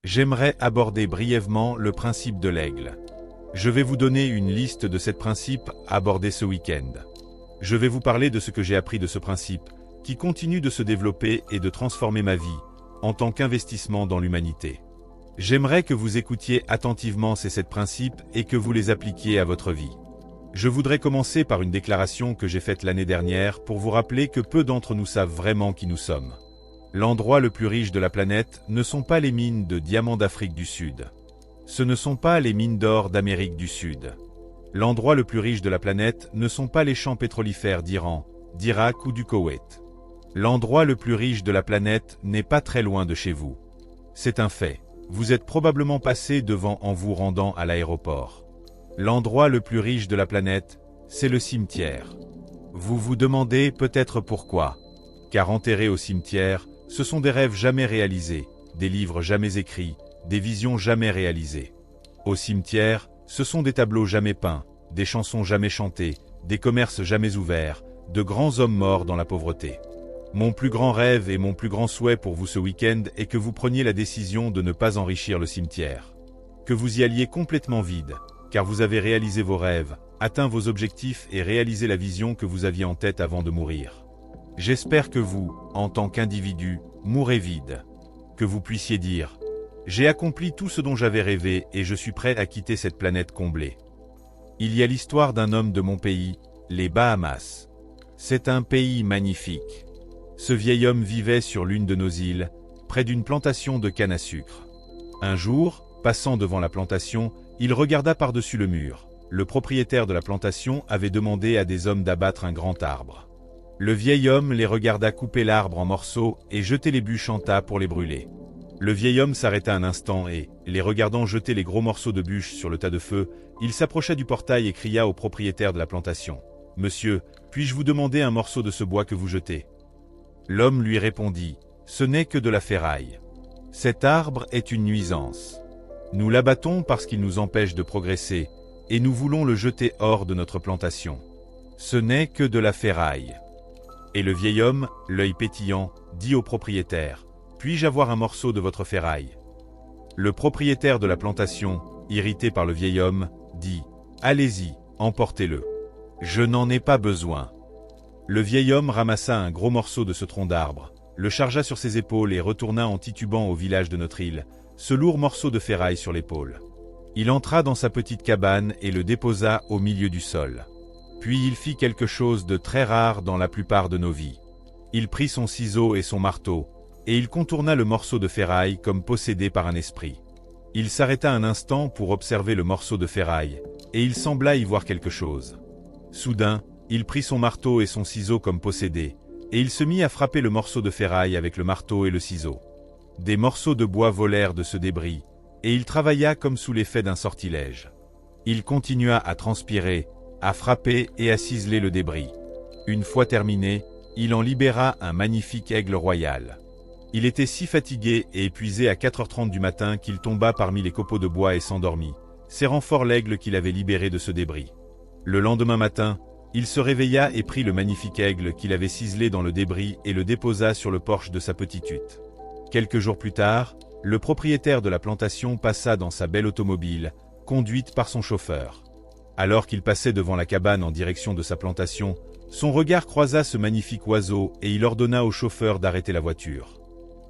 J'aimerais aborder brièvement le principe de l'aigle. Je vais vous donner une liste de 7 principes à aborder ce week-end. Je vais vous parler de ce que j'ai appris de ce principe, qui continue de se développer et de transformer ma vie, en tant qu'investissement dans l'humanité. J'aimerais que vous écoutiez attentivement ces 7 principes et que vous les appliquiez à votre vie. Je voudrais commencer par une déclaration que j'ai faite l'année dernière pour vous rappeler que peu d'entre nous savent vraiment qui nous sommes. L'endroit le plus riche de la planète ne sont pas les mines de diamants d'Afrique du Sud. Ce ne sont pas les mines d'or d'Amérique du Sud. L'endroit le plus riche de la planète ne sont pas les champs pétrolifères d'Iran, d'Irak ou du Koweït. L'endroit le plus riche de la planète n'est pas très loin de chez vous. C'est un fait. Vous êtes probablement passé devant en vous rendant à l'aéroport. L'endroit le plus riche de la planète, c'est le cimetière. Vous vous demandez peut-être pourquoi. Car enterrés au cimetière, ce sont des rêves jamais réalisés, des livres jamais écrits, des visions jamais réalisées. Au cimetière, ce sont des tableaux jamais peints, des chansons jamais chantées, des commerces jamais ouverts, de grands hommes morts dans la pauvreté. Mon plus grand rêve et mon plus grand souhait pour vous ce week-end est que vous preniez la décision de ne pas enrichir le cimetière. Que vous y alliez complètement vide, car vous avez réalisé vos rêves, atteint vos objectifs et réalisé la vision que vous aviez en tête avant de mourir. J'espère que vous, en tant qu'individu, mourrez vide. Que vous puissiez dire « J'ai accompli tout ce dont j'avais rêvé et je suis prêt à quitter cette planète comblée ». Il y a l'histoire d'un homme de mon pays, les Bahamas. C'est un pays magnifique. Ce vieil homme vivait sur l'une de nos îles, près d'une plantation de canne à sucre. Un jour, passant devant la plantation, il regarda par-dessus le mur. Le propriétaire de la plantation avait demandé à des hommes d'abattre un grand arbre. Le vieil homme les regarda couper l'arbre en morceaux et jeter les bûches en tas pour les brûler. Le vieil homme s'arrêta un instant et, les regardant jeter les gros morceaux de bûches sur le tas de feu, il s'approcha du portail et cria au propriétaire de la plantation. « Monsieur, puis-je vous demander un morceau de ce bois que vous jetez ?» L'homme lui répondit « Ce n'est que de la ferraille. Cet arbre est une nuisance. Nous l'abattons parce qu'il nous empêche de progresser, et nous voulons le jeter hors de notre plantation. Ce n'est que de la ferraille. » Et le vieil homme, l'œil pétillant, dit au propriétaire « Puis-je avoir un morceau de votre ferraille ?» Le propriétaire de la plantation, irrité par le vieil homme, dit « Allez-y, emportez-le. Je n'en ai pas besoin. » Le vieil homme ramassa un gros morceau de ce tronc d'arbre, le chargea sur ses épaules et retourna en titubant au village de notre île, ce lourd morceau de ferraille sur l'épaule. Il entra dans sa petite cabane et le déposa au milieu du sol. Puis il fit quelque chose de très rare dans la plupart de nos vies. Il prit son ciseau et son marteau, et il contourna le morceau de ferraille comme possédé par un esprit. Il s'arrêta un instant pour observer le morceau de ferraille, et il sembla y voir quelque chose. Soudain, il prit son marteau et son ciseau comme possédé, et il se mit à frapper le morceau de ferraille avec le marteau et le ciseau. Des morceaux de bois volèrent de ce débris, et il travailla comme sous l'effet d'un sortilège. Il continua à transpirer, à frapper et à ciseler le débris. Une fois terminé, il en libéra un magnifique aigle royal. Il était si fatigué et épuisé à 4h30 du matin qu'il tomba parmi les copeaux de bois et s'endormit, serrant fort l'aigle qu'il avait libéré de ce débris. Le lendemain matin, il se réveilla et prit le magnifique aigle qu'il avait ciselé dans le débris et le déposa sur le porche de sa petite hutte. Quelques jours plus tard, le propriétaire de la plantation passa dans sa belle automobile, conduite par son chauffeur. Alors qu'il passait devant la cabane en direction de sa plantation, son regard croisa ce magnifique oiseau et il ordonna au chauffeur d'arrêter la voiture.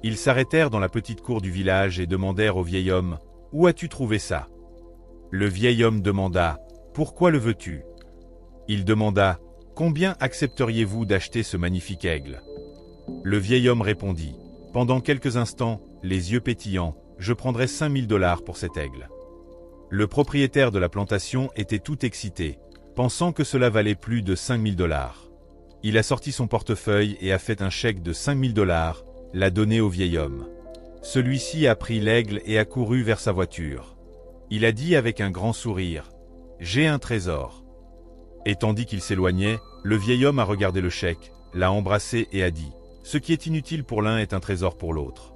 Ils s'arrêtèrent dans la petite cour du village et demandèrent au vieil homme « Où as-tu trouvé ça ?» Le vieil homme demanda « Pourquoi le veux-tu » Il demanda « Combien accepteriez-vous d'acheter ce magnifique aigle ?» Le vieil homme répondit « Pendant quelques instants, les yeux pétillants, je prendrai 5 000 $ pour cet aigle. » Le propriétaire de la plantation était tout excité, pensant que cela valait plus de 5 000 $. Il a sorti son portefeuille et a fait un chèque de 5 000 $, l'a donné au vieil homme. Celui-ci a pris l'aigle et a couru vers sa voiture. Il a dit avec un grand sourire « J'ai un trésor ». Et tandis qu'il s'éloignait, le vieil homme a regardé le chèque, l'a embrassé et a dit « Ce qui est inutile pour l'un est un trésor pour l'autre. »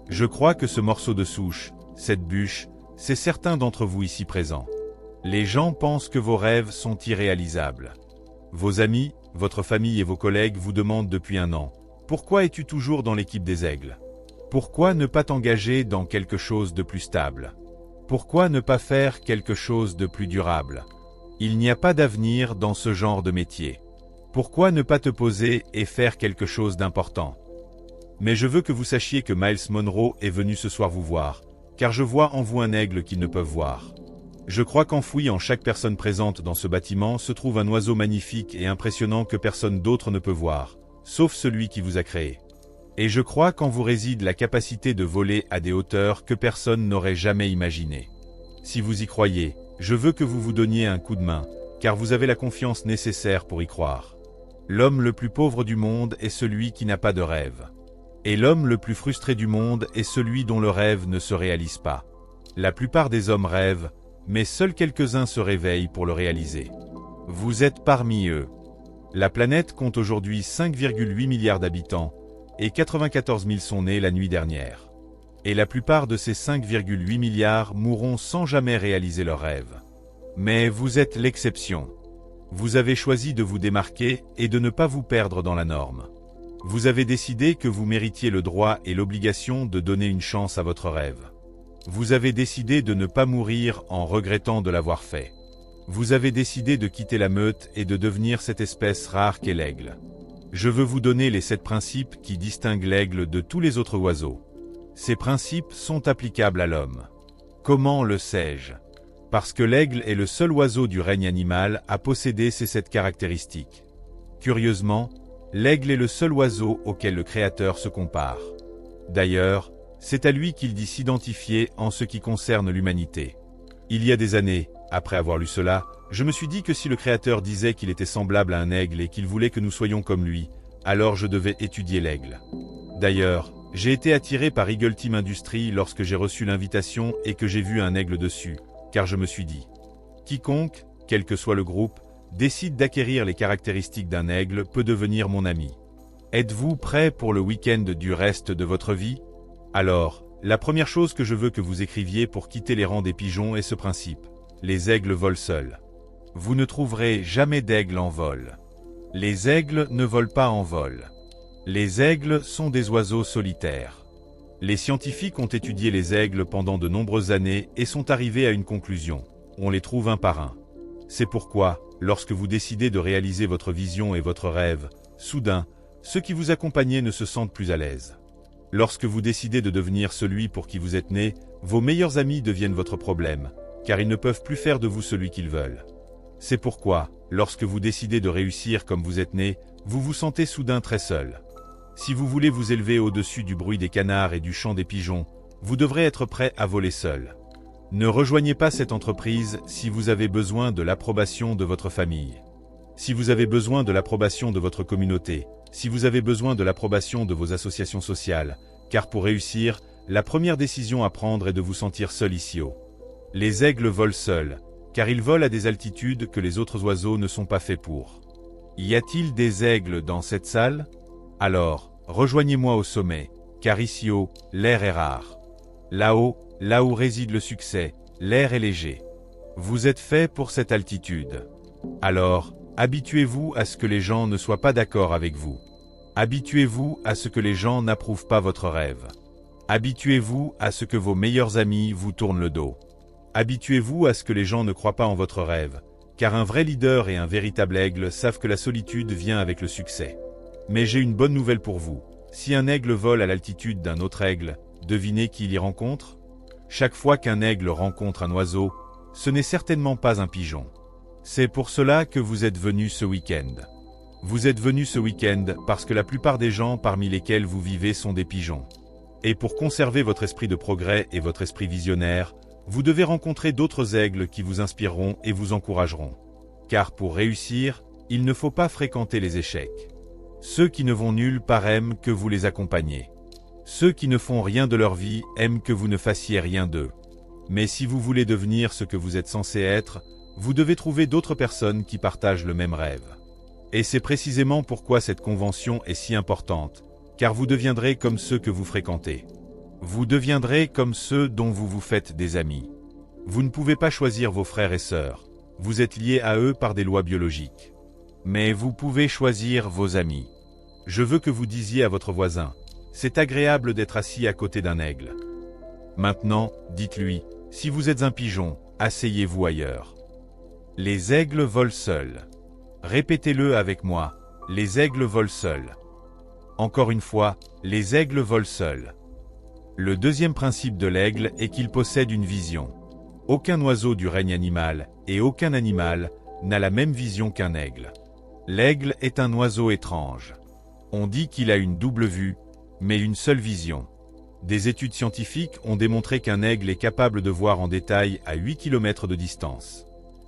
Je crois que ce morceau de souche, cette bûche, c'est certains d'entre vous ici présents. Les gens pensent que vos rêves sont irréalisables. Vos amis, votre famille et vos collègues vous demandent depuis un an « Pourquoi es-tu toujours dans l'équipe des aigles ?» Pourquoi ne pas t'engager dans quelque chose de plus stable? Pourquoi ne pas faire quelque chose de plus durable? Il n'y a pas d'avenir dans ce genre de métier. Pourquoi ne pas te poser et faire quelque chose d'important? Mais je veux que vous sachiez que Miles Monroe est venu ce soir vous voir, car je vois en vous un aigle qu'ils ne peuvent voir. Je crois qu'enfoui en chaque personne présente dans ce bâtiment se trouve un oiseau magnifique et impressionnant que personne d'autre ne peut voir, sauf celui qui vous a créé. Et je crois qu'en vous réside la capacité de voler à des hauteurs que personne n'aurait jamais imaginées. Si vous y croyez, je veux que vous vous donniez un coup de main, car vous avez la confiance nécessaire pour y croire. L'homme le plus pauvre du monde est celui qui n'a pas de rêve. Et l'homme le plus frustré du monde est celui dont le rêve ne se réalise pas. La plupart des hommes rêvent, mais seuls quelques-uns se réveillent pour le réaliser. Vous êtes parmi eux. La planète compte aujourd'hui 5,8 milliards d'habitants, et 94 000 sont nés la nuit dernière. Et la plupart de ces 5,8 milliards mourront sans jamais réaliser leurs rêves. Mais vous êtes l'exception. Vous avez choisi de vous démarquer et de ne pas vous perdre dans la norme. Vous avez décidé que vous méritiez le droit et l'obligation de donner une chance à votre rêve. Vous avez décidé de ne pas mourir en regrettant de l'avoir fait. Vous avez décidé de quitter la meute et de devenir cette espèce rare qu'est l'aigle. Je veux vous donner les 7 principes qui distinguent l'aigle de tous les autres oiseaux. Ces principes sont applicables à l'homme. Comment le sais-je? Parce que l'aigle est le seul oiseau du règne animal à posséder ces 7 caractéristiques. Curieusement, l'aigle est le seul oiseau auquel le Créateur se compare. D'ailleurs, c'est à lui qu'il dit s'identifier en ce qui concerne l'humanité. Il y a des années, après avoir lu cela, je me suis dit que si le Créateur disait qu'il était semblable à un aigle et qu'il voulait que nous soyons comme lui, alors je devais étudier l'aigle. D'ailleurs, j'ai été attiré par Eagle Team Industries lorsque j'ai reçu l'invitation et que j'ai vu un aigle dessus, car je me suis dit, quiconque, quel que soit le groupe, décide d'acquérir les caractéristiques d'un aigle peut devenir mon ami. Êtes-vous prêt pour le week-end du reste de votre vie? Alors, la première chose que je veux que vous écriviez pour quitter les rangs des pigeons est ce principe. Les aigles volent seuls. Vous ne trouverez jamais d'aigle en vol. Les aigles ne volent pas en vol. Les aigles sont des oiseaux solitaires. Les scientifiques ont étudié les aigles pendant de nombreuses années et sont arrivés à une conclusion. On les trouve un par un. C'est pourquoi, lorsque vous décidez de réaliser votre vision et votre rêve, soudain, ceux qui vous accompagnaient ne se sentent plus à l'aise. Lorsque vous décidez de devenir celui pour qui vous êtes né, vos meilleurs amis deviennent votre problème, car ils ne peuvent plus faire de vous celui qu'ils veulent. C'est pourquoi, lorsque vous décidez de réussir comme vous êtes né, vous vous sentez soudain très seul. Si vous voulez vous élever au-dessus du bruit des canards et du chant des pigeons, vous devrez être prêt à voler seul. Ne rejoignez pas cette entreprise si vous avez besoin de l'approbation de votre famille. Si vous avez besoin de l'approbation de votre communauté, si vous avez besoin de l'approbation de vos associations sociales, car pour réussir, la première décision à prendre est de vous sentir seul ici-haut. Les aigles volent seuls, car ils volent à des altitudes que les autres oiseaux ne sont pas faits pour. Y a-t-il des aigles dans cette salle? Alors, rejoignez-moi au sommet, car ici-haut, l'air est rare. Là-haut, là où réside le succès, l'air est léger. Vous êtes fait pour cette altitude. Alors, habituez-vous à ce que les gens ne soient pas d'accord avec vous. Habituez-vous à ce que les gens n'approuvent pas votre rêve. Habituez-vous à ce que vos meilleurs amis vous tournent le dos. Habituez-vous à ce que les gens ne croient pas en votre rêve, car un vrai leader et un véritable aigle savent que la solitude vient avec le succès. Mais j'ai une bonne nouvelle pour vous. Si un aigle vole à l'altitude d'un autre aigle, devinez qui il y rencontre? Chaque fois qu'un aigle rencontre un oiseau, ce n'est certainement pas un pigeon. C'est pour cela que vous êtes venu ce week-end. Vous êtes venu ce week-end parce que la plupart des gens parmi lesquels vous vivez sont des pigeons. Et pour conserver votre esprit de progrès et votre esprit visionnaire, vous devez rencontrer d'autres aigles qui vous inspireront et vous encourageront. Car pour réussir, il ne faut pas fréquenter les échecs. Ceux qui ne vont nulle part aiment que vous les accompagniez. Ceux qui ne font rien de leur vie aiment que vous ne fassiez rien d'eux. Mais si vous voulez devenir ce que vous êtes censé être, vous devez trouver d'autres personnes qui partagent le même rêve. Et c'est précisément pourquoi cette convention est si importante, car vous deviendrez comme ceux que vous fréquentez. Vous deviendrez comme ceux dont vous vous faites des amis. Vous ne pouvez pas choisir vos frères et sœurs, vous êtes liés à eux par des lois biologiques. Mais vous pouvez choisir vos amis. Je veux que vous disiez à votre voisin, C'est agréable d'être assis à côté d'un aigle. Maintenant, dites-lui, si vous êtes un pigeon, asseyez-vous ailleurs. Les aigles volent seuls. Répétez-le avec moi, les aigles volent seuls. Encore une fois, les aigles volent seuls. Le deuxième principe de l'aigle est qu'il possède une vision. Aucun oiseau du règne animal, et aucun animal, n'a la même vision qu'un aigle. L'aigle est un oiseau étrange. On dit qu'il a une double vue, mais une seule vision. Des études scientifiques ont démontré qu'un aigle est capable de voir en détail à 8 km de distance.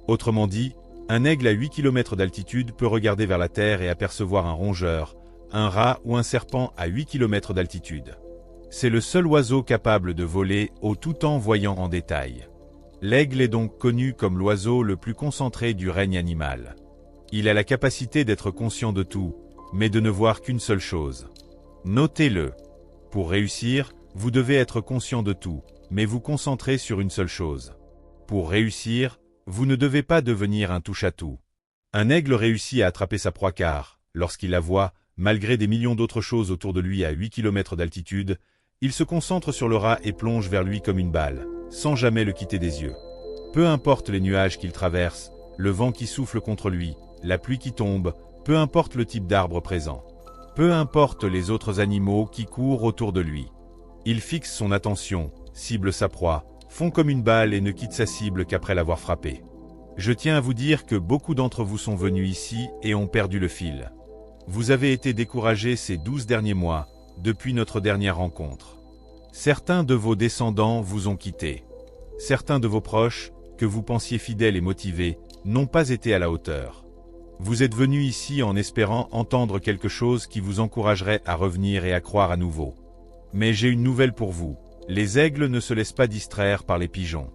Autrement dit, un aigle à 8 km d'altitude peut regarder vers la terre et apercevoir un rongeur, un rat ou un serpent à 8 km d'altitude. C'est le seul oiseau capable de voler haut tout en voyant en détail. L'aigle est donc connu comme l'oiseau le plus concentré du règne animal. Il a la capacité d'être conscient de tout, mais de ne voir qu'une seule chose. Notez-le. Pour réussir, vous devez être conscient de tout, mais vous concentrer sur une seule chose. Pour réussir, vous ne devez pas devenir un touche-à-tout. Un aigle réussit à attraper sa proie car, lorsqu'il la voit, malgré des millions d'autres choses autour de lui à 8 km d'altitude, il se concentre sur le rat et plonge vers lui comme une balle, sans jamais le quitter des yeux. Peu importe les nuages qu'il traverse, le vent qui souffle contre lui, la pluie qui tombe, peu importe le type d'arbre présent. Peu importe les autres animaux qui courent autour de lui. Il fixe son attention, cible sa proie, fond comme une balle et ne quitte sa cible qu'après l'avoir frappée. Je tiens à vous dire que beaucoup d'entre vous sont venus ici et ont perdu le fil. Vous avez été découragés ces 12 derniers mois, depuis notre dernière rencontre. Certains de vos descendants vous ont quitté. Certains de vos proches, que vous pensiez fidèles et motivés, n'ont pas été à la hauteur. Vous êtes venus ici en espérant entendre quelque chose qui vous encouragerait à revenir et à croire à nouveau. Mais j'ai une nouvelle pour vous. Les aigles ne se laissent pas distraire par les pigeons.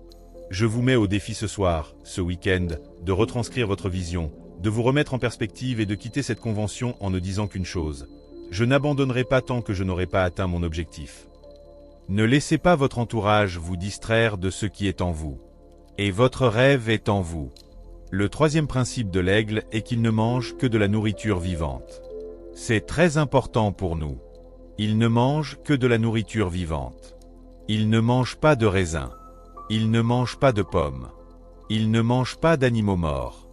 Je vous mets au défi ce soir, ce week-end, de retranscrire votre vision, de vous remettre en perspective et de quitter cette convention en ne disant qu'une chose. Je n'abandonnerai pas tant que je n'aurai pas atteint mon objectif. Ne laissez pas votre entourage vous distraire de ce qui est en vous. Et votre rêve est en vous. Le troisième principe de l'aigle est qu'il ne mange que de la nourriture vivante. C'est très important pour nous. Il ne mange que de la nourriture vivante. Il ne mange pas de raisins. Il ne mange pas de pommes. Il ne mange pas d'animaux morts.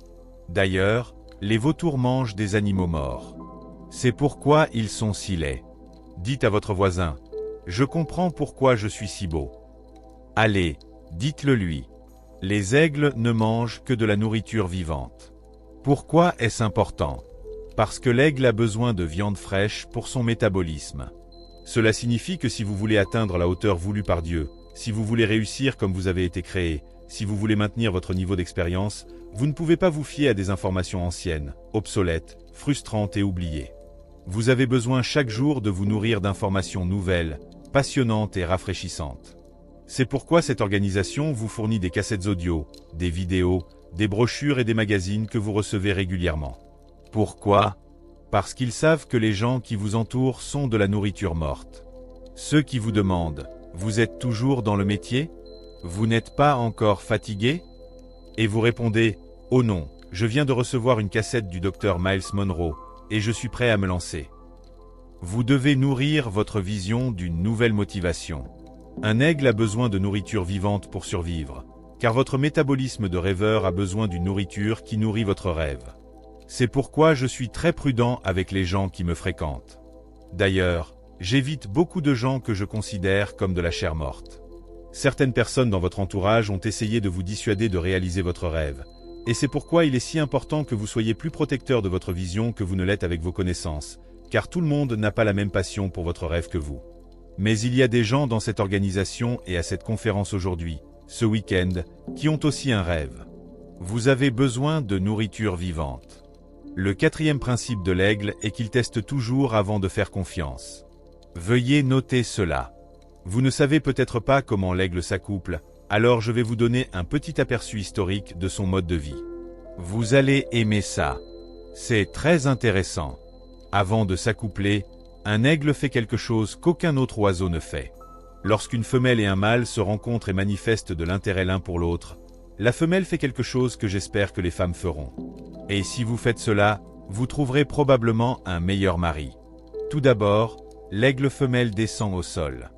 D'ailleurs, les vautours mangent des animaux morts. C'est pourquoi ils sont si laids. Dites à votre voisin, « Je comprends pourquoi je suis si beau. » Allez, dites-le lui. Les aigles ne mangent que de la nourriture vivante. Pourquoi est-ce important? Parce que l'aigle a besoin de viande fraîche pour son métabolisme. Cela signifie que si vous voulez atteindre la hauteur voulue par Dieu, si vous voulez réussir comme vous avez été créé, si vous voulez maintenir votre niveau d'expérience, vous ne pouvez pas vous fier à des informations anciennes, obsolètes, frustrantes et oubliées. Vous avez besoin chaque jour de vous nourrir d'informations nouvelles, passionnantes et rafraîchissantes. C'est pourquoi cette organisation vous fournit des cassettes audio, des vidéos, des brochures et des magazines que vous recevez régulièrement. Pourquoi? Parce qu'ils savent que les gens qui vous entourent sont de la nourriture morte. Ceux qui vous demandent, vous êtes toujours dans le métier? Vous n'êtes pas encore fatigué? Et vous répondez, oh non, je viens de recevoir une cassette du Dr Miles Monroe, et je suis prêt à me lancer. Vous devez nourrir votre vision d'une nouvelle motivation. Un aigle a besoin de nourriture vivante pour survivre, car votre métabolisme de rêveur a besoin d'une nourriture qui nourrit votre rêve. C'est pourquoi je suis très prudent avec les gens qui me fréquentent. D'ailleurs, j'évite beaucoup de gens que je considère comme de la chair morte. Certaines personnes dans votre entourage ont essayé de vous dissuader de réaliser votre rêve, et c'est pourquoi il est si important que vous soyez plus protecteur de votre vision que vous ne l'êtes avec vos connaissances, car tout le monde n'a pas la même passion pour votre rêve que vous. Mais il y a des gens dans cette organisation et à cette conférence aujourd'hui, ce week-end, qui ont aussi un rêve. Vous avez besoin de nourriture vivante. Le quatrième principe de l'aigle est qu'il teste toujours avant de faire confiance. Veuillez noter cela. Vous ne savez peut-être pas comment l'aigle s'accouple, alors je vais vous donner un petit aperçu historique de son mode de vie. Vous allez aimer ça. C'est très intéressant. Avant de s'accoupler, un aigle fait quelque chose qu'aucun autre oiseau ne fait. Lorsqu'une femelle et un mâle se rencontrent et manifestent de l'intérêt l'un pour l'autre, la femelle fait quelque chose que j'espère que les femmes feront. Et si vous faites cela, vous trouverez probablement un meilleur mari. Tout d'abord, l'aigle femelle descend au sol.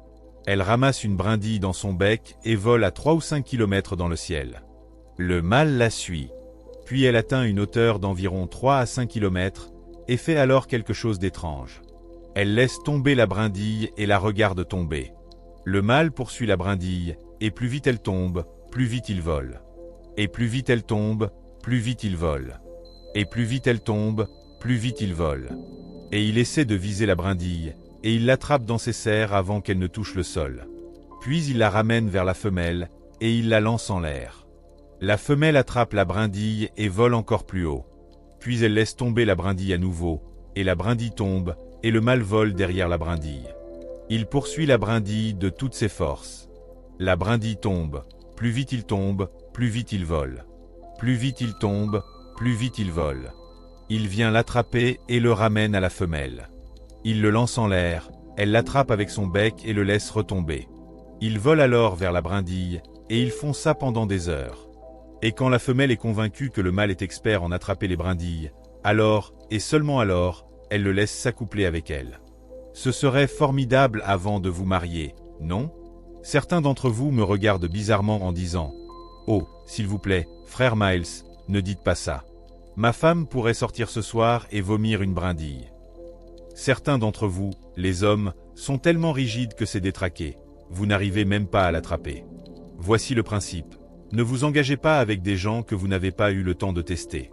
Elle ramasse une brindille dans son bec et vole à 3 ou 5 km dans le ciel. Le mâle la suit. Puis elle atteint une hauteur d'environ 3 à 5 km et fait alors quelque chose d'étrange. Elle laisse tomber la brindille et la regarde tomber. Le mâle poursuit la brindille, et plus vite elle tombe, plus vite il vole. Et plus vite elle tombe, plus vite il vole. Et plus vite elle tombe, plus vite il vole. Et il essaie de viser la brindille, et il l'attrape dans ses serres avant qu'elle ne touche le sol. Puis il la ramène vers la femelle, et il la lance en l'air. La femelle attrape la brindille et vole encore plus haut. Puis elle laisse tomber la brindille à nouveau, et la brindille tombe, et le mâle vole derrière la brindille. Il poursuit la brindille de toutes ses forces. La brindille tombe, plus vite il tombe, plus vite il vole. Plus vite il tombe, plus vite il vole. Il vient l'attraper et le ramène à la femelle. Il le lance en l'air, elle l'attrape avec son bec et le laisse retomber. Il vole alors vers la brindille, et ils font ça pendant des heures. Et quand la femelle est convaincue que le mâle est expert en attraper les brindilles, alors, et seulement alors, elle le laisse s'accoupler avec elle. Ce serait formidable avant de vous marier, non? Certains d'entre vous me regardent bizarrement en disant « Oh, s'il vous plaît, frère Miles, ne dites pas ça. Ma femme pourrait sortir ce soir et vomir une brindille. » Certains d'entre vous, les hommes, sont tellement rigides que c'est détraqué. Vous n'arrivez même pas à l'attraper. Voici le principe. Ne vous engagez pas avec des gens que vous n'avez pas eu le temps de tester.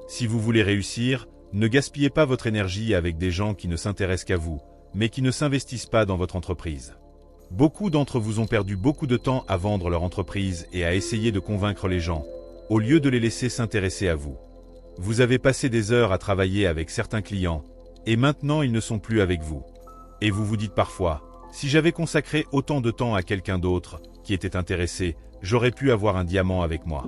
Si vous voulez réussir, ne gaspillez pas votre énergie avec des gens qui ne s'intéressent qu'à vous, mais qui ne s'investissent pas dans votre entreprise. Beaucoup d'entre vous ont perdu beaucoup de temps à vendre leur entreprise et à essayer de convaincre les gens, au lieu de les laisser s'intéresser à vous. Vous avez passé des heures à travailler avec certains clients, et maintenant ils ne sont plus avec vous. Et vous vous dites parfois, si j'avais consacré autant de temps à quelqu'un d'autre, qui était intéressé, j'aurais pu avoir un diamant avec moi.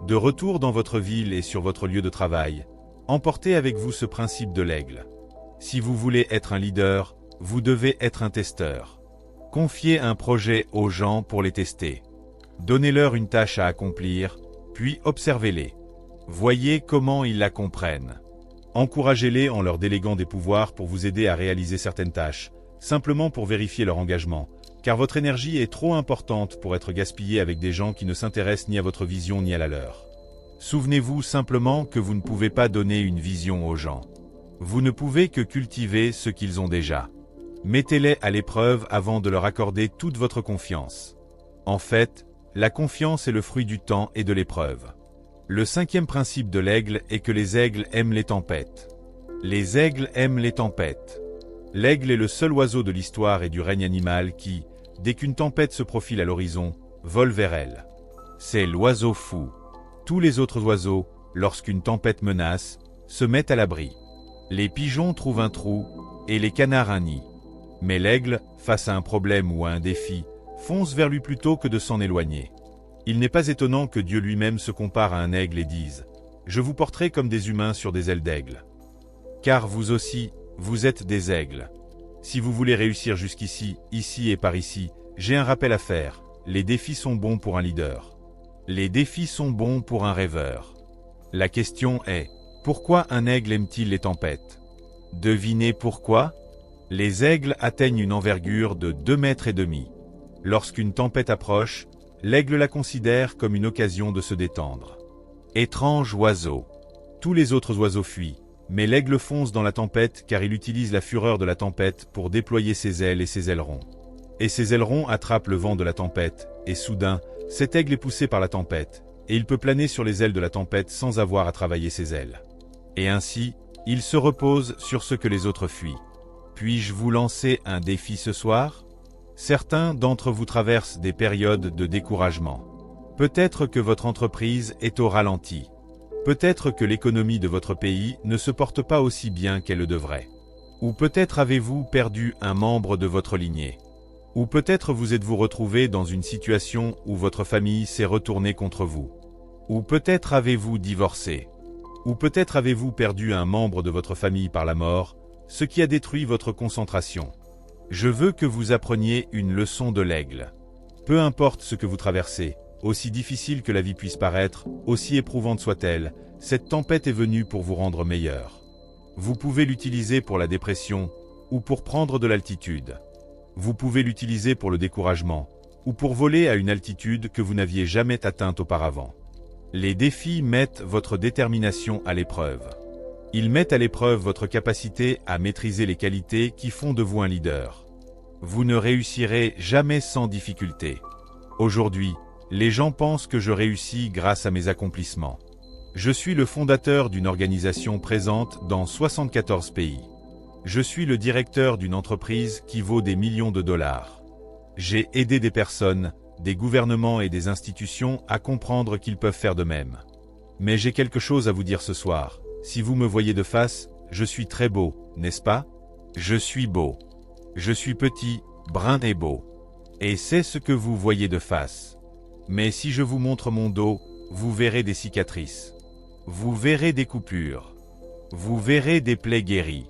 De retour dans votre ville et sur votre lieu de travail, emportez avec vous ce principe de l'aigle. Si vous voulez être un leader, vous devez être un testeur. Confiez un projet aux gens pour les tester. Donnez-leur une tâche à accomplir, puis observez-les. Voyez comment ils la comprennent. Encouragez-les en leur déléguant des pouvoirs pour vous aider à réaliser certaines tâches, simplement pour vérifier leur engagement, car votre énergie est trop importante pour être gaspillée avec des gens qui ne s'intéressent ni à votre vision ni à la leur. Souvenez-vous simplement que vous ne pouvez pas donner une vision aux gens. Vous ne pouvez que cultiver ce qu'ils ont déjà. Mettez-les à l'épreuve avant de leur accorder toute votre confiance. En fait, la confiance est le fruit du temps et de l'épreuve. Le 5e principe de l'aigle est que les aigles aiment les tempêtes. Les aigles aiment les tempêtes. L'aigle est le seul oiseau de l'histoire et du règne animal qui, dès qu'une tempête se profile à l'horizon, vole vers elle. C'est l'oiseau fou. Tous les autres oiseaux, lorsqu'une tempête menace, se mettent à l'abri. Les pigeons trouvent un trou, et les canards un nid. Mais l'aigle, face à un problème ou à un défi, fonce vers lui plutôt que de s'en éloigner. Il n'est pas étonnant que Dieu lui-même se compare à un aigle et dise « Je vous porterai comme des humains sur des ailes d'aigle. » Car vous aussi, vous êtes des aigles. Si vous voulez réussir jusqu'ici, ici et par ici, j'ai un rappel à faire. Les défis sont bons pour un leader. Les défis sont bons pour un rêveur. La question est, pourquoi un aigle aime-t-il les tempêtes? Devinez pourquoi? Les aigles atteignent une envergure de 2,5 mètres. Lorsqu'une tempête approche, l'aigle la considère comme une occasion de se détendre. Étrange oiseau. Tous les autres oiseaux fuient, mais l'aigle fonce dans la tempête car il utilise la fureur de la tempête pour déployer ses ailes et ses ailerons. Et ses ailerons attrapent le vent de la tempête, et soudain, cet aigle est poussé par la tempête, et il peut planer sur les ailes de la tempête sans avoir à travailler ses ailes. Et ainsi, il se repose sur ce que les autres fuient. Puis-je vous lancer un défi ce soir? Certains d'entre vous traversent des périodes de découragement. Peut-être que votre entreprise est au ralenti. Peut-être que l'économie de votre pays ne se porte pas aussi bien qu'elle le devrait. Ou peut-être avez-vous perdu un membre de votre lignée. Ou peut-être vous êtes-vous retrouvé dans une situation où votre famille s'est retournée contre vous. Ou peut-être avez-vous divorcé. Ou peut-être avez-vous perdu un membre de votre famille par la mort, ce qui a détruit votre concentration. Je veux que vous appreniez une leçon de l'aigle. Peu importe ce que vous traversez, aussi difficile que la vie puisse paraître, aussi éprouvante soit-elle, cette tempête est venue pour vous rendre meilleur. Vous pouvez l'utiliser pour la dépression, ou pour prendre de l'altitude. Vous pouvez l'utiliser pour le découragement, ou pour voler à une altitude que vous n'aviez jamais atteinte auparavant. Les défis mettent votre détermination à l'épreuve. Ils mettent à l'épreuve votre capacité à maîtriser les qualités qui font de vous un leader. Vous ne réussirez jamais sans difficulté. Aujourd'hui, les gens pensent que je réussis grâce à mes accomplissements. Je suis le fondateur d'une organisation présente dans 74 pays. Je suis le directeur d'une entreprise qui vaut des millions de dollars. J'ai aidé des personnes, des gouvernements et des institutions à comprendre qu'ils peuvent faire de même. Mais j'ai quelque chose à vous dire ce soir. Si vous me voyez de face, je suis très beau, n'est-ce pas? Je suis beau. Je suis petit, brun et beau. Et c'est ce que vous voyez de face. Mais si je vous montre mon dos, vous verrez des cicatrices. Vous verrez des coupures. Vous verrez des plaies guéries.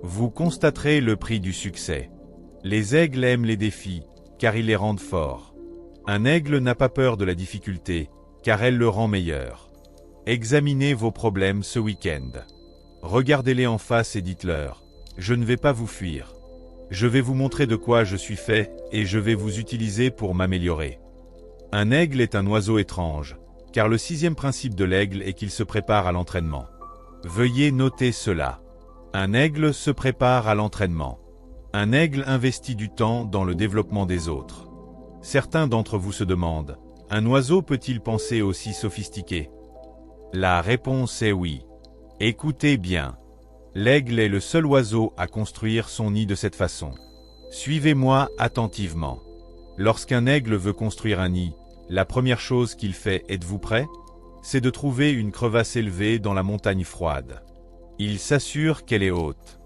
Vous constaterez le prix du succès. Les aigles aiment les défis, car ils les rendent forts. Un aigle n'a pas peur de la difficulté, car elle le rend meilleur. Examinez vos problèmes ce week-end. Regardez-les en face et dites-leur, je ne vais pas vous fuir. Je vais vous montrer de quoi je suis fait et je vais vous utiliser pour m'améliorer. Un aigle est un oiseau étrange, car le 6e principe de l'aigle est qu'il se prépare à l'entraînement. Veuillez noter cela. Un aigle se prépare à l'entraînement. Un aigle investit du temps dans le développement des autres. Certains d'entre vous se demandent, un oiseau peut-il penser aussi sophistiqué? La réponse est oui. Écoutez bien. L'aigle est le seul oiseau à construire son nid de cette façon. Suivez-moi attentivement. Lorsqu'un aigle veut construire un nid, la première chose qu'il fait, êtes-vous prêt? C'est de trouver une crevasse élevée dans la montagne froide. Il s'assure qu'elle est haute.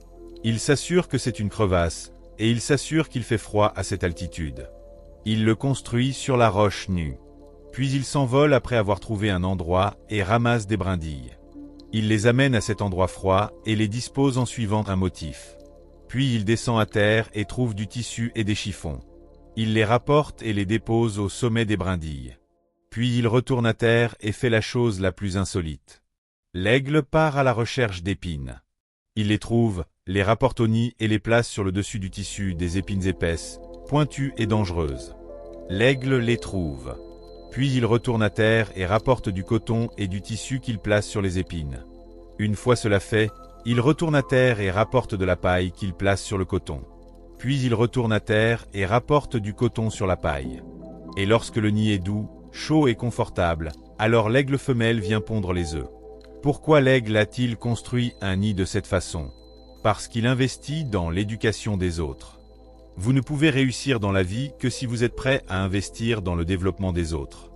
Il s'assure que c'est une crevasse, et il s'assure qu'il fait froid à cette altitude. Il le construit sur la roche nue. Puis il s'envole après avoir trouvé un endroit et ramasse des brindilles. Il les amène à cet endroit froid et les dispose en suivant un motif. Puis il descend à terre et trouve du tissu et des chiffons. Il les rapporte et les dépose au sommet des brindilles. Puis il retourne à terre et fait la chose la plus insolite. L'aigle part à la recherche d'épines. Il les trouve, les rapporte au nid et les place sur le dessus du tissu des épines épaisses, pointues et dangereuses. L'aigle les trouve. Puis il retourne à terre et rapporte du coton et du tissu qu'il place sur les épines. Une fois cela fait, il retourne à terre et rapporte de la paille qu'il place sur le coton. Puis il retourne à terre et rapporte du coton sur la paille. Et lorsque le nid est doux, chaud et confortable, alors l'aigle femelle vient pondre les œufs. Pourquoi l'aigle a-t-il construit un nid de cette façon? Parce qu'il investit dans l'éducation des autres. Vous ne pouvez réussir dans la vie que si vous êtes prêt à investir dans le développement des autres.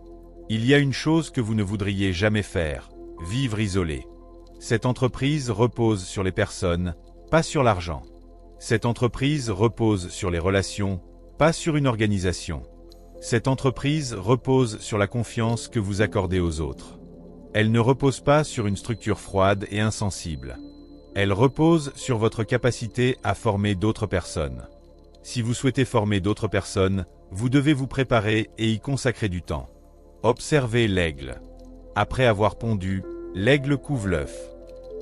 Il y a une chose que vous ne voudriez jamais faire, vivre isolé. Cette entreprise repose sur les personnes, pas sur l'argent. Cette entreprise repose sur les relations, pas sur une organisation. Cette entreprise repose sur la confiance que vous accordez aux autres. Elle ne repose pas sur une structure froide et insensible. Elle repose sur votre capacité à former d'autres personnes. Si vous souhaitez former d'autres personnes, vous devez vous préparer et y consacrer du temps. Observez l'aigle. Après avoir pondu, l'aigle couve l'œuf.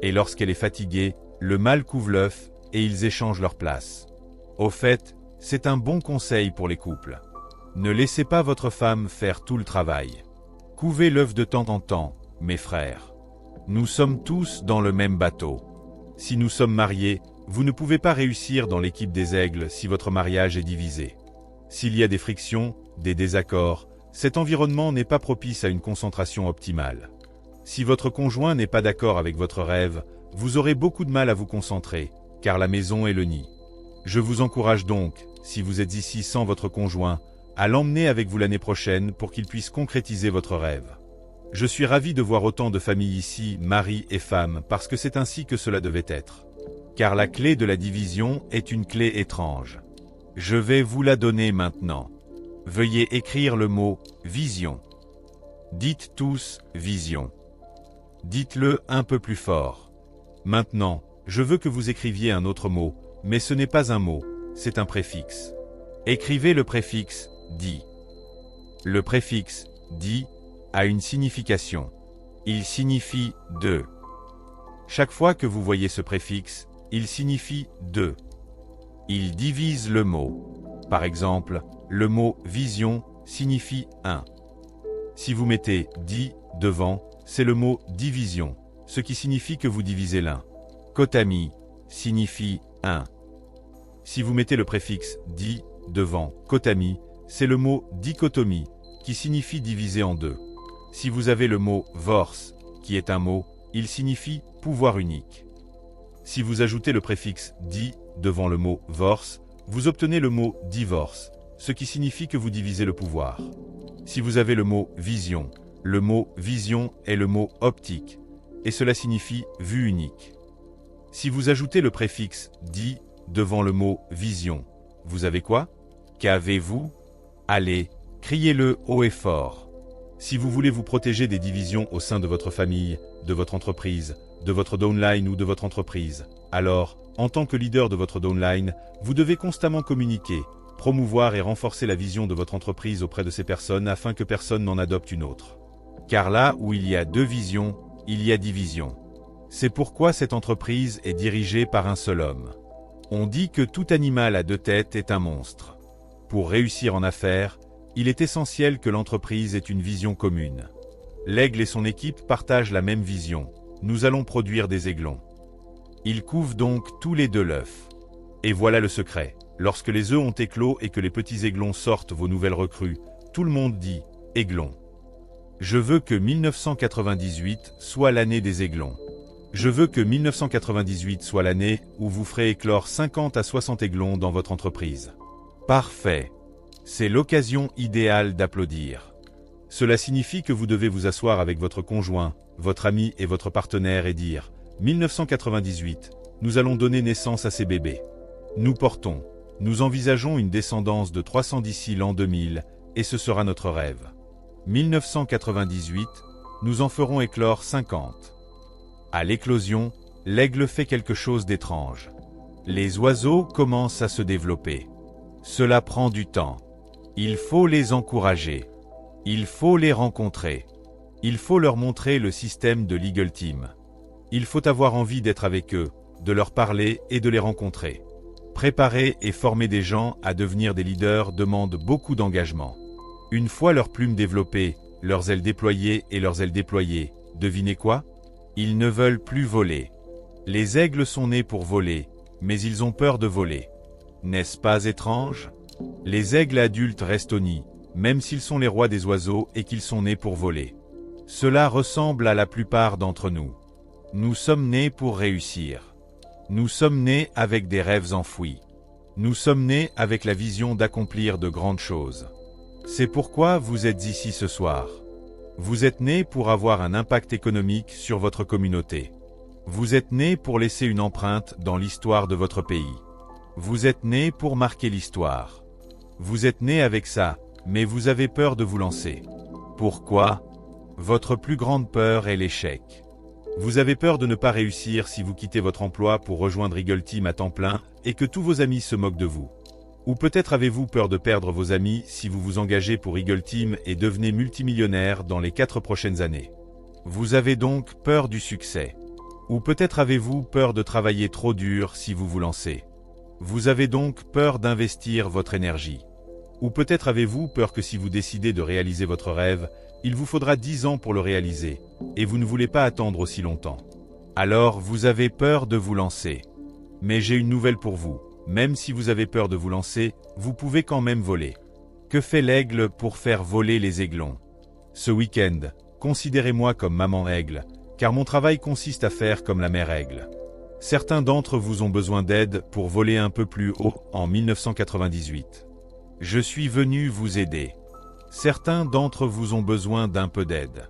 Et lorsqu'elle est fatiguée, le mâle couve l'œuf et ils échangent leur place. Au fait, c'est un bon conseil pour les couples. Ne laissez pas votre femme faire tout le travail. Couvez l'œuf de temps en temps, mes frères. Nous sommes tous dans le même bateau. Si nous sommes mariés, vous ne pouvez pas réussir dans l'équipe des aigles si votre mariage est divisé. S'il y a des frictions, des désaccords, cet environnement n'est pas propice à une concentration optimale. Si votre conjoint n'est pas d'accord avec votre rêve, vous aurez beaucoup de mal à vous concentrer, car la maison est le nid. Je vous encourage donc, si vous êtes ici sans votre conjoint, à l'emmener avec vous l'année prochaine pour qu'il puisse concrétiser votre rêve. Je suis ravi de voir autant de familles ici, mari et femme, parce que c'est ainsi que cela devait être. Car la clé de la division est une clé étrange. Je vais vous la donner maintenant. Veuillez écrire le mot « vision ». Dites tous « vision ». Dites-le un peu plus fort. Maintenant, je veux que vous écriviez un autre mot, mais ce n'est pas un mot, c'est un préfixe. Écrivez le préfixe « dit ». Le préfixe « dit » a une signification. Il signifie « deux ». Chaque fois que vous voyez ce préfixe, il signifie « deux ». Il divise le mot. Par exemple, le mot « vision » signifie « un ». Si vous mettez « di » devant, c'est le mot « division », ce qui signifie que vous divisez l'un. « Kotami » signifie « un ». Si vous mettez le préfixe « di » devant « kotami », c'est le mot « dichotomie » qui signifie diviser en deux. Si vous avez le mot « vors » qui est un mot, il signifie « pouvoir unique ». Si vous ajoutez le préfixe « di » devant le mot « vors », vous obtenez le mot « divorce », ce qui signifie que vous divisez le pouvoir. Si vous avez le mot « vision », le mot « vision » est le mot « optique », et cela signifie « vue unique ». Si vous ajoutez le préfixe « di » devant le mot « vision », vous avez quoi? Qu'avez-vous? Allez, criez-le haut et fort. Si vous voulez vous protéger des divisions au sein de votre famille, de votre entreprise, de votre downline ou de votre entreprise, alors, en tant que leader de votre downline, vous devez constamment communiquer, promouvoir et renforcer la vision de votre entreprise auprès de ces personnes afin que personne n'en adopte une autre. Car là où il y a deux visions, il y a division. C'est pourquoi cette entreprise est dirigée par un seul homme. On dit que tout animal à deux têtes est un monstre. Pour réussir en affaires, il est essentiel que l'entreprise ait une vision commune. L'aigle et son équipe partagent la même vision. Nous allons produire des aiglons. Ils couvent donc tous les deux l'œuf. Et voilà le secret. Lorsque les œufs ont éclos et que les petits aiglons sortent vos nouvelles recrues, tout le monde dit « aiglon ». Je veux que 1998 soit l'année des aiglons. Je veux que 1998 soit l'année où vous ferez éclore 50 à 60 aiglons dans votre entreprise. Parfait. C'est l'occasion idéale d'applaudir. Cela signifie que vous devez vous asseoir avec votre conjoint, votre ami et votre partenaire et dire « 1998, nous allons donner naissance à ces bébés. Nous envisageons une descendance de 300 d'ici l'an 2000 et ce sera notre rêve. 1998, nous en ferons éclore 50. » À l'éclosion, l'aigle fait quelque chose d'étrange. Les oiseaux commencent à se développer. Cela prend du temps. Il faut les encourager. Il faut les rencontrer. Il faut leur montrer le système de l'Eagle Team. Il faut avoir envie d'être avec eux, de leur parler et de les rencontrer. Préparer et former des gens à devenir des leaders demande beaucoup d'engagement. Une fois leurs plumes développées, leurs ailes déployées et leurs ailes déployées, devinez quoi? Ils ne veulent plus voler. Les aigles sont nés pour voler, mais ils ont peur de voler. N'est-ce pas étrange? Les aigles adultes restent au nid, même s'ils sont les rois des oiseaux et qu'ils sont nés pour voler. Cela ressemble à la plupart d'entre nous. Nous sommes nés pour réussir. Nous sommes nés avec des rêves enfouis. Nous sommes nés avec la vision d'accomplir de grandes choses. C'est pourquoi vous êtes ici ce soir. Vous êtes nés pour avoir un impact économique sur votre communauté. Vous êtes nés pour laisser une empreinte dans l'histoire de votre pays. Vous êtes nés pour marquer l'histoire. Vous êtes nés avec ça, mais vous avez peur de vous lancer. Pourquoi? Votre plus grande peur est l'échec. Vous avez peur de ne pas réussir si vous quittez votre emploi pour rejoindre Eagle Team à temps plein et que tous vos amis se moquent de vous. Ou peut-être avez-vous peur de perdre vos amis si vous vous engagez pour Eagle Team et devenez multimillionnaire dans les 4 prochaines années. Vous avez donc peur du succès. Ou peut-être avez-vous peur de travailler trop dur si vous vous lancez. Vous avez donc peur d'investir votre énergie. Ou peut-être avez-vous peur que si vous décidez de réaliser votre rêve, il vous faudra 10 ans pour le réaliser, et vous ne voulez pas attendre aussi longtemps. Alors vous avez peur de vous lancer. Mais j'ai une nouvelle pour vous. Même si vous avez peur de vous lancer, vous pouvez quand même voler. Que fait l'aigle pour faire voler les aiglons? Ce week-end, considérez-moi comme maman aigle, car mon travail consiste à faire comme la mère aigle. Certains d'entre vous ont besoin d'aide pour voler un peu plus haut en 1998. Je suis venu vous aider. Certains d'entre vous ont besoin d'un peu d'aide.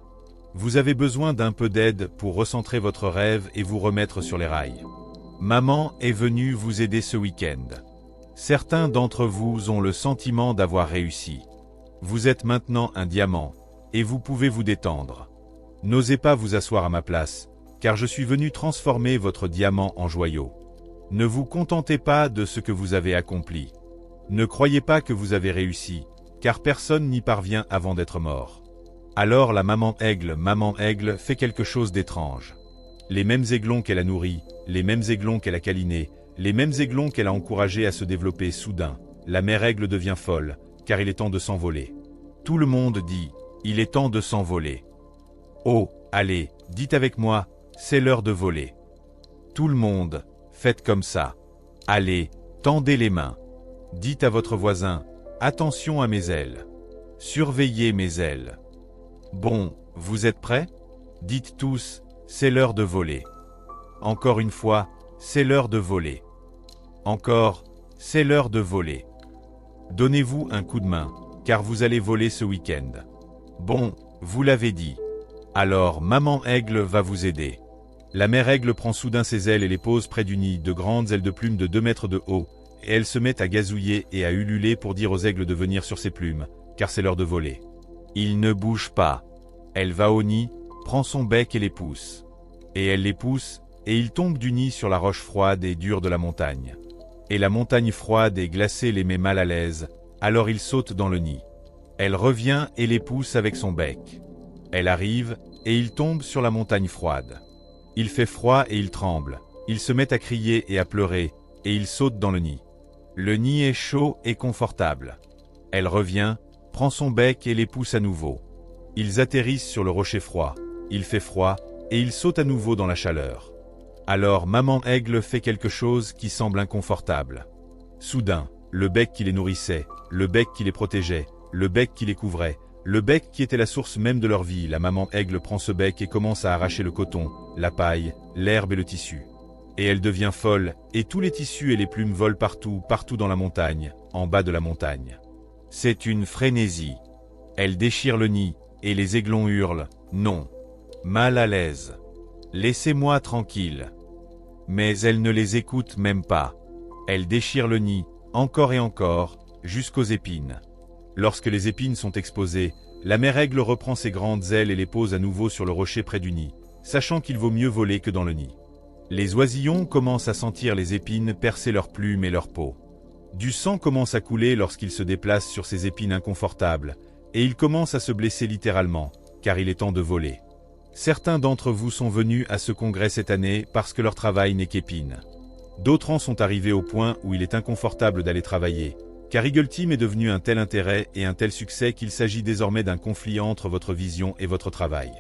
Vous avez besoin d'un peu d'aide pour recentrer votre rêve et vous remettre sur les rails. Maman est venue vous aider ce week-end. Certains d'entre vous ont le sentiment d'avoir réussi. Vous êtes maintenant un diamant, et vous pouvez vous détendre. N'osez pas vous asseoir à ma place, car je suis venu transformer votre diamant en joyau. Ne vous contentez pas de ce que vous avez accompli. Ne croyez pas que vous avez réussi, car personne n'y parvient avant d'être mort. Alors la maman aigle fait quelque chose d'étrange. Les mêmes aiglons qu'elle a nourris, les mêmes aiglons qu'elle a câlinés, les mêmes aiglons qu'elle a encouragés à se développer soudain. La mère aigle devient folle, car il est temps de s'envoler. Tout le monde dit, il est temps de s'envoler. Oh, allez, dites avec moi, c'est l'heure de voler. Tout le monde, faites comme ça. Allez, tendez les mains. Dites à votre voisin, attention à mes ailes. Surveillez mes ailes. Bon, vous êtes prêts? Dites tous, c'est l'heure de voler. Encore une fois, c'est l'heure de voler. Encore, c'est l'heure de voler. Donnez-vous un coup de main, car vous allez voler ce week-end. Bon, vous l'avez dit. Alors maman aigle va vous aider. La mère aigle prend soudain ses ailes et les pose près du nid, de grandes ailes de plumes de 2 mètres de haut, et elle se met à gazouiller et à ululer pour dire aux aigles de venir sur ses plumes, car c'est l'heure de voler. Ils ne bougent pas. Elle va au nid, prend son bec et les pousse. Et elle les pousse, et ils tombent du nid sur la roche froide et dure de la montagne. Et la montagne froide et glacée les met mal à l'aise, alors ils sautent dans le nid. Elle revient et les pousse avec son bec. Elle arrive, et ils tombent sur la montagne froide. Il fait froid et ils tremblent. Ils se mettent à crier et à pleurer, et ils sautent dans le nid. Le nid est chaud et confortable. Elle revient, prend son bec et les pousse à nouveau. Ils atterrissent sur le rocher froid. Il fait froid, et ils sautent à nouveau dans la chaleur. Alors maman aigle fait quelque chose qui semble inconfortable. Soudain, le bec qui les nourrissait, le bec qui les protégeait, le bec qui les couvrait, le bec qui était la source même de leur vie, la maman aigle prend ce bec et commence à arracher le coton, la paille, l'herbe et le tissu. Et elle devient folle, et tous les tissus et les plumes volent partout, partout dans la montagne, en bas de la montagne. C'est une frénésie. Elle déchire le nid, et les aiglons hurlent, non. Mal à l'aise. Laissez-moi tranquille. Mais elle ne les écoute même pas. Elle déchire le nid, encore et encore, jusqu'aux épines. Lorsque les épines sont exposées, la mère aigle reprend ses grandes ailes et les pose à nouveau sur le rocher près du nid, sachant qu'il vaut mieux voler que dans le nid. Les oisillons commencent à sentir les épines percer leurs plumes et leur peau. Du sang commence à couler lorsqu'ils se déplacent sur ces épines inconfortables, et ils commencent à se blesser littéralement, car il est temps de voler. Certains d'entre vous sont venus à ce congrès cette année parce que leur travail n'est qu'épine. D'autres en sont arrivés au point où il est inconfortable d'aller travailler, car Eagle Team est devenu un tel intérêt et un tel succès qu'il s'agit désormais d'un conflit entre votre vision et votre travail.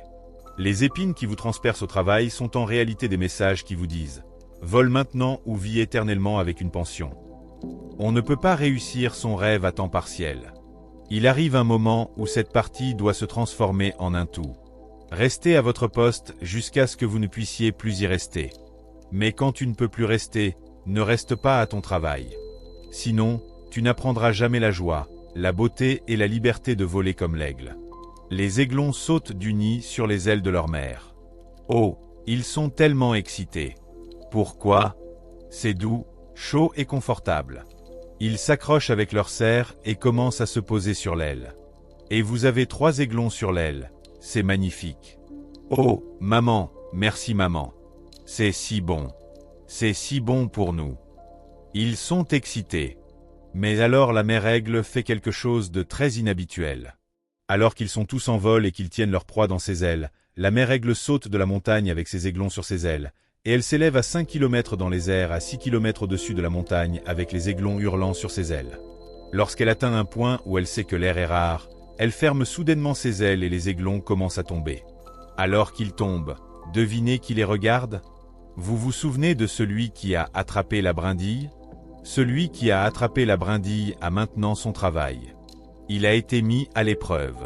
Les épines qui vous transpercent au travail sont en réalité des messages qui vous disent « Vole maintenant ou vis éternellement avec une pension ». On ne peut pas réussir son rêve à temps partiel. Il arrive un moment où cette partie doit se transformer en un tout. Restez à votre poste jusqu'à ce que vous ne puissiez plus y rester. Mais quand tu ne peux plus rester, ne reste pas à ton travail. Sinon, tu n'apprendras jamais la joie, la beauté et la liberté de voler comme l'aigle. Les aiglons sautent du nid sur les ailes de leur mère. Oh, ils sont tellement excités. Pourquoi? C'est doux, chaud et confortable. Ils s'accrochent avec leurs serres et commencent à se poser sur l'aile. Et vous avez 3 aiglons sur l'aile. C'est magnifique. Oh, maman, merci maman. C'est si bon. C'est si bon pour nous. Ils sont excités. Mais alors la mère aigle fait quelque chose de très inhabituel. Alors qu'ils sont tous en vol et qu'ils tiennent leur proie dans ses ailes, la mère aigle saute de la montagne avec ses aiglons sur ses ailes, et elle s'élève à 5 km dans les airs à 6 km au-dessus de la montagne avec les aiglons hurlant sur ses ailes. Lorsqu'elle atteint un point où elle sait que l'air est rare, elle ferme soudainement ses ailes et les aiglons commencent à tomber. Alors qu'ils tombent, devinez qui les regarde? Vous vous souvenez de celui qui a attrapé la brindille? Celui qui a attrapé la brindille a maintenant son travail. Il a été mis à l'épreuve.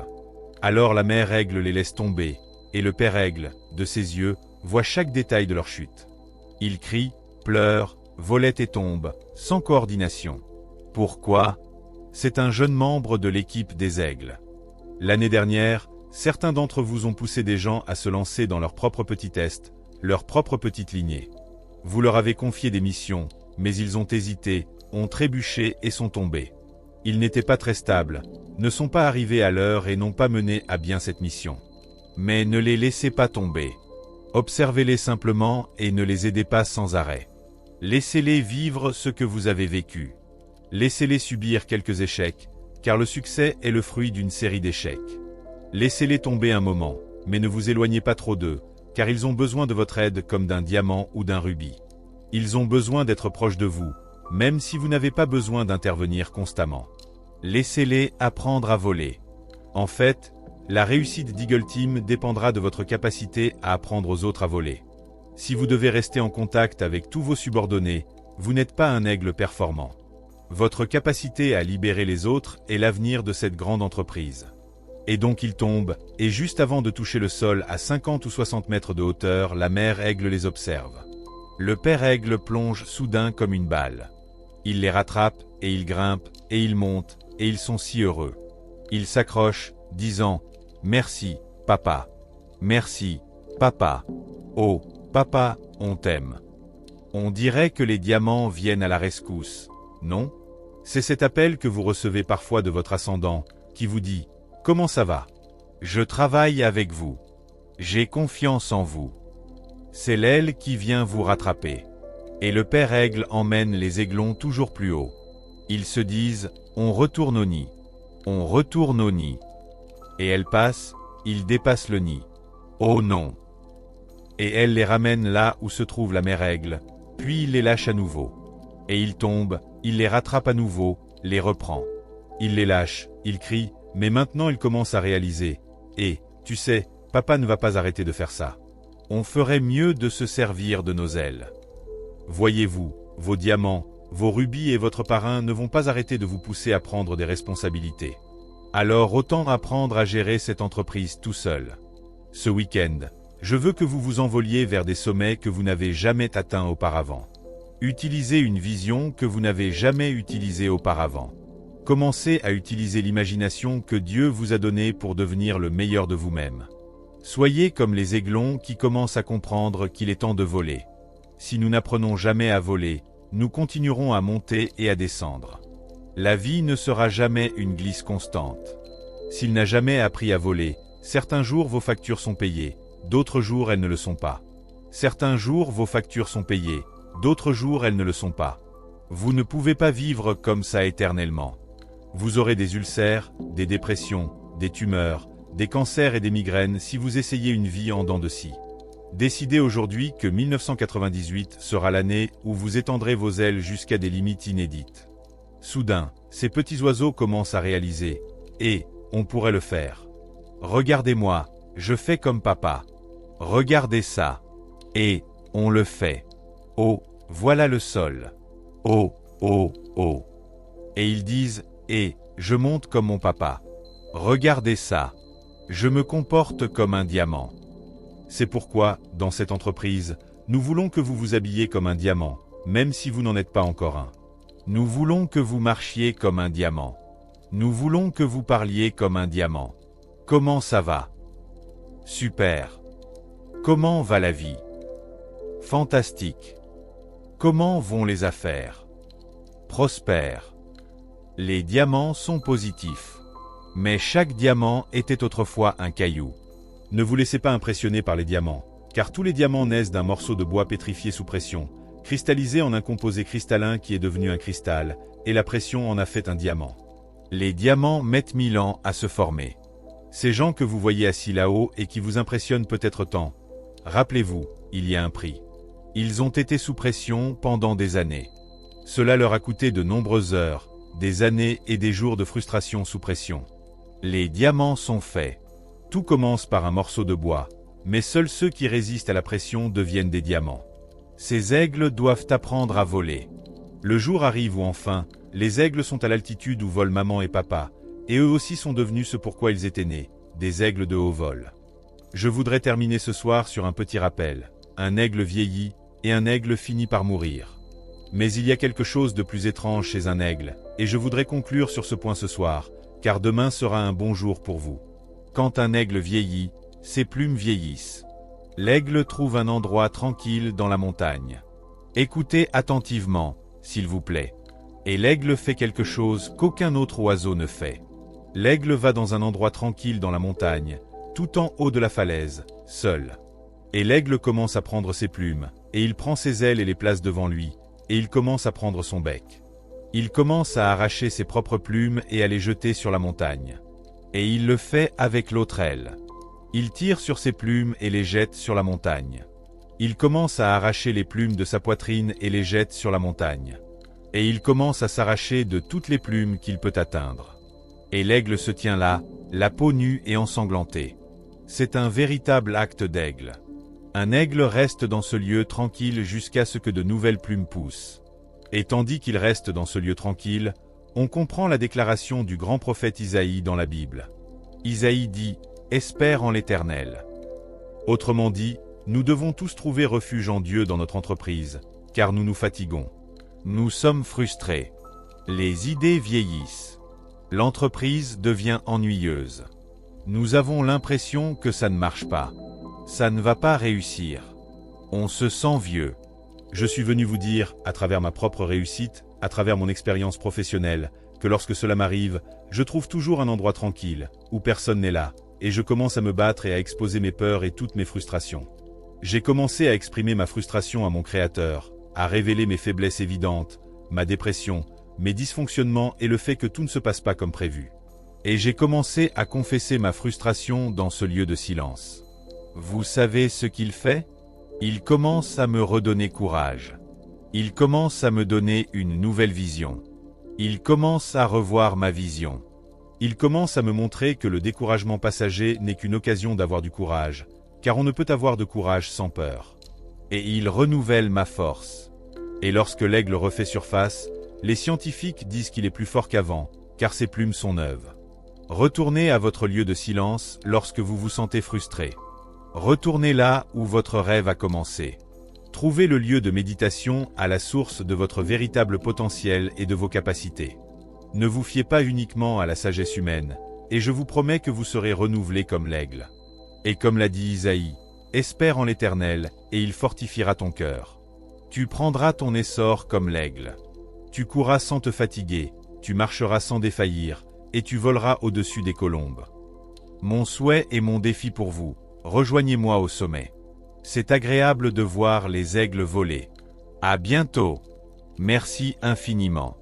Alors la mère aigle les laisse tomber, et le père aigle, de ses yeux, voit chaque détail de leur chute. Il crie, pleure, volette et tombe, sans coordination. Pourquoi? C'est un jeune membre de l'équipe des aigles. L'année dernière, certains d'entre vous ont poussé des gens à se lancer dans leur propre petit test, leur propre petite lignée. Vous leur avez confié des missions, mais ils ont hésité, ont trébuché et sont tombés. Ils n'étaient pas très stables, ne sont pas arrivés à l'heure et n'ont pas mené à bien cette mission. Mais ne les laissez pas tomber. Observez-les simplement et ne les aidez pas sans arrêt. Laissez-les vivre ce que vous avez vécu. Laissez-les subir quelques échecs, car le succès est le fruit d'une série d'échecs. Laissez-les tomber un moment, mais ne vous éloignez pas trop d'eux, car ils ont besoin de votre aide comme d'un diamant ou d'un rubis. Ils ont besoin d'être proches de vous, même si vous n'avez pas besoin d'intervenir constamment. Laissez-les apprendre à voler. En fait, la réussite d'Eagle Team dépendra de votre capacité à apprendre aux autres à voler. Si vous devez rester en contact avec tous vos subordonnés, vous n'êtes pas un aigle performant. Votre capacité à libérer les autres est l'avenir de cette grande entreprise. Et donc ils tombent, et juste avant de toucher le sol à 50 ou 60 mètres de hauteur, la mère aigle les observe. Le père aigle plonge soudain comme une balle. Il les rattrape, et ils grimpent, et ils montent, et ils sont si heureux. Ils s'accrochent, disant « Merci, papa. Merci, papa. Oh, papa, on t'aime. » On dirait que les diamants viennent à la rescousse, non? C'est cet appel que vous recevez parfois de votre ascendant, qui vous dit « Comment ça va? Je travaille avec vous. J'ai confiance en vous. » C'est l'aile qui vient vous rattraper. Et le père aigle emmène les aiglons toujours plus haut. Ils se disent « On retourne au nid. On retourne au nid. » Et elle passe, ils dépassent le nid. Oh non! Et elle les ramène là où se trouve la mère aigle, puis il les lâche à nouveau. Et ils tombent, il les rattrape à nouveau, les reprend. Il les lâche, il crie, mais maintenant il commence à réaliser. Et, tu sais, papa ne va pas arrêter de faire ça. On ferait mieux de se servir de nos ailes. Voyez-vous, vos diamants, vos rubis et votre parrain ne vont pas arrêter de vous pousser à prendre des responsabilités. Alors autant apprendre à gérer cette entreprise tout seul. Ce week-end, je veux que vous vous envoliez vers des sommets que vous n'avez jamais atteints auparavant. Utilisez une vision que vous n'avez jamais utilisée auparavant. Commencez à utiliser l'imagination que Dieu vous a donnée pour devenir le meilleur de vous-même. Soyez comme les aiglons qui commencent à comprendre qu'il est temps de voler. Si nous n'apprenons jamais à voler, nous continuerons à monter et à descendre. La vie ne sera jamais une glisse constante. S'il n'a jamais appris à voler, certains jours vos factures sont payées, d'autres jours elles ne le sont pas. Certains jours vos factures sont payées, d'autres jours elles ne le sont pas. Vous ne pouvez pas vivre comme ça éternellement. Vous aurez des ulcères, des dépressions, des tumeurs, des cancers et des migraines si vous essayez une vie en dents de scie. Décidez aujourd'hui que 1998 sera l'année où vous étendrez vos ailes jusqu'à des limites inédites. Soudain, ces petits oiseaux commencent à réaliser « Et, on pourrait le faire. Regardez-moi, je fais comme papa. Regardez ça. Et, on le fait. Oh, voilà le sol. Oh, oh, oh. » Et ils disent « Et, je monte comme mon papa. Regardez ça. Je me comporte comme un diamant. » C'est pourquoi, dans cette entreprise, nous voulons que vous vous habilliez comme un diamant, même si vous n'en êtes pas encore un. Nous voulons que vous marchiez comme un diamant. Nous voulons que vous parliez comme un diamant. Comment ça va? Super. Comment va la vie? Fantastique. Comment vont les affaires? Prospère. Les diamants sont positifs. Mais chaque diamant était autrefois un caillou. Ne vous laissez pas impressionner par les diamants, car tous les diamants naissent d'un morceau de bois pétrifié sous pression, cristallisé en un composé cristallin qui est devenu un cristal, et la pression en a fait un diamant. Les diamants mettent 1000 ans à se former. Ces gens que vous voyez assis là-haut et qui vous impressionnent peut-être tant, rappelez-vous, il y a un prix. Ils ont été sous pression pendant des années. Cela leur a coûté de nombreuses heures, des années et des jours de frustration sous pression. Les diamants sont faits. Tout commence par un morceau de bois, mais seuls ceux qui résistent à la pression deviennent des diamants. Ces aigles doivent apprendre à voler. Le jour arrive où enfin, les aigles sont à l'altitude où volent maman et papa, et eux aussi sont devenus ce pourquoi ils étaient nés, des aigles de haut vol. Je voudrais terminer ce soir sur un petit rappel. Un aigle vieillit, et un aigle finit par mourir. Mais il y a quelque chose de plus étrange chez un aigle, et je voudrais conclure sur ce point ce soir, car demain sera un bon jour pour vous. Quand un aigle vieillit, ses plumes vieillissent. L'aigle trouve un endroit tranquille dans la montagne. Écoutez attentivement, s'il vous plaît. Et l'aigle fait quelque chose qu'aucun autre oiseau ne fait. L'aigle va dans un endroit tranquille dans la montagne, tout en haut de la falaise, seul. Et l'aigle commence à prendre ses plumes, et il prend ses ailes et les place devant lui, et il commence à prendre son bec. Il commence à arracher ses propres plumes et à les jeter sur la montagne. Et il le fait avec l'autre aile. Il tire sur ses plumes et les jette sur la montagne. Il commence à arracher les plumes de sa poitrine et les jette sur la montagne. Et il commence à s'arracher de toutes les plumes qu'il peut atteindre. Et l'aigle se tient là, la peau nue et ensanglantée. C'est un véritable acte d'aigle. Un aigle reste dans ce lieu tranquille jusqu'à ce que de nouvelles plumes poussent. Et tandis qu'il reste dans ce lieu tranquille, on comprend la déclaration du grand prophète Isaïe dans la Bible. Isaïe dit « Espère en l'Éternel ». Autrement dit, nous devons tous trouver refuge en Dieu dans notre entreprise, car nous nous fatiguons. Nous sommes frustrés. Les idées vieillissent. L'entreprise devient ennuyeuse. Nous avons l'impression que ça ne marche pas. Ça ne va pas réussir. On se sent vieux. Je suis venu vous dire, à travers ma propre réussite, à travers mon expérience professionnelle, que lorsque cela m'arrive, je trouve toujours un endroit tranquille, où personne n'est là, et je commence à me battre et à exposer mes peurs et toutes mes frustrations. J'ai commencé à exprimer ma frustration à mon Créateur, à révéler mes faiblesses évidentes, ma dépression, mes dysfonctionnements et le fait que tout ne se passe pas comme prévu. Et j'ai commencé à confesser ma frustration dans ce lieu de silence. Vous savez ce qu'il fait? Il commence à me redonner courage. Il commence à me donner une nouvelle vision. Il commence à revoir ma vision. Il commence à me montrer que le découragement passager n'est qu'une occasion d'avoir du courage, car on ne peut avoir de courage sans peur. Et il renouvelle ma force. Et lorsque l'aigle refait surface, les scientifiques disent qu'il est plus fort qu'avant, car ses plumes sont neuves. Retournez à votre lieu de silence lorsque vous vous sentez frustré. Retournez là où votre rêve a commencé. Trouvez le lieu de méditation à la source de votre véritable potentiel et de vos capacités. Ne vous fiez pas uniquement à la sagesse humaine, et je vous promets que vous serez renouvelé comme l'aigle. Et comme l'a dit Isaïe, espère en l'Éternel, et il fortifiera ton cœur. Tu prendras ton essor comme l'aigle. Tu courras sans te fatiguer, tu marcheras sans défaillir, et tu voleras au-dessus des colombes. Mon souhait et mon défi pour vous, rejoignez-moi au sommet. C'est agréable de voir les aigles voler. À bientôt. Merci infiniment.